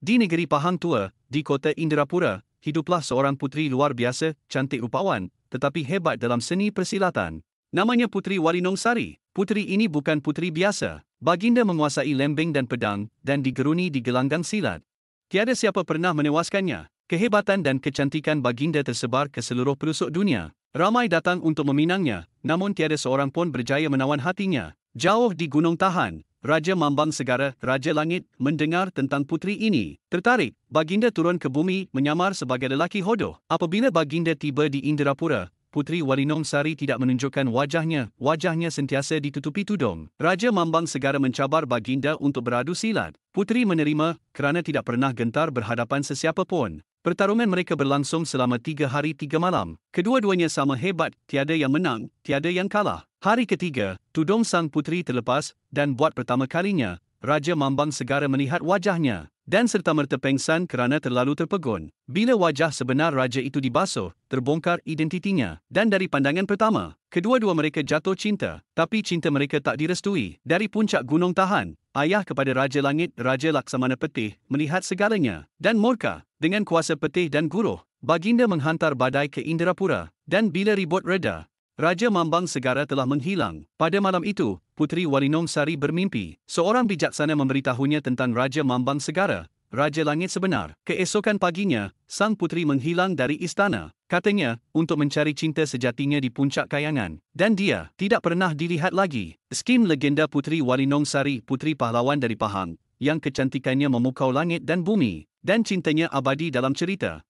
Di negeri Pahang Tua, di kota Indrapura, hiduplah seorang puteri luar biasa, cantik rupawan, tetapi hebat dalam seni persilatan. Namanya Puteri Warinong Sari. Puteri ini bukan puteri biasa. Baginda menguasai lembing dan pedang, dan digeruni di gelanggang silat. Tiada siapa pernah menewaskannya. Kehebatan dan kecantikan baginda tersebar ke seluruh pelosok dunia. Ramai datang untuk meminangnya, namun tiada seorang pun berjaya menawan hatinya. Jauh di Gunung Tahan, Raja Mambang Segara, Raja Langit, mendengar tentang puteri ini. Tertarik, baginda turun ke bumi menyamar sebagai lelaki hodoh. Apabila baginda tiba di Indrapura, Puteri Warinong Sari tidak menunjukkan wajahnya sentiasa ditutupi tudung. Raja Mambang Segara mencabar baginda untuk beradu silat. Puteri menerima kerana tidak pernah gentar berhadapan sesiapa pun. Pertarungan mereka berlangsung selama 3 hari 3 malam. Kedua-duanya sama hebat, tiada yang menang, tiada yang kalah. Hari ketiga, tudung sang puteri terlepas, dan buat pertama kalinya, Raja Mambang Segara melihat wajahnya, dan serta-merta pengsan kerana terlalu terpegun. Bila wajah sebenar raja itu dibasuh, terbongkar identitinya, dan dari pandangan pertama, kedua-dua mereka jatuh cinta, tapi cinta mereka tak direstui. Dari puncak Gunung Tahan, ayah kepada Raja Langit, Raja Laksamana Petih, melihat segalanya, dan murka, dengan kuasa petih dan guruh, baginda menghantar badai ke Indrapura, dan bila ribut reda, Raja Mambang Segara telah menghilang. Pada malam itu, Puteri Warinong Sari bermimpi. Seorang bijaksana memberitahunya tentang Raja Mambang Segara, Raja Langit sebenar. Keesokan paginya, sang puteri menghilang dari istana. Katanya, untuk mencari cinta sejatinya di puncak kayangan. Dan dia tidak pernah dilihat lagi. Skim legenda Puteri Warinong Sari, puteri pahlawan dari Pahang, yang kecantikannya memukau langit dan bumi, dan cintanya abadi dalam cerita.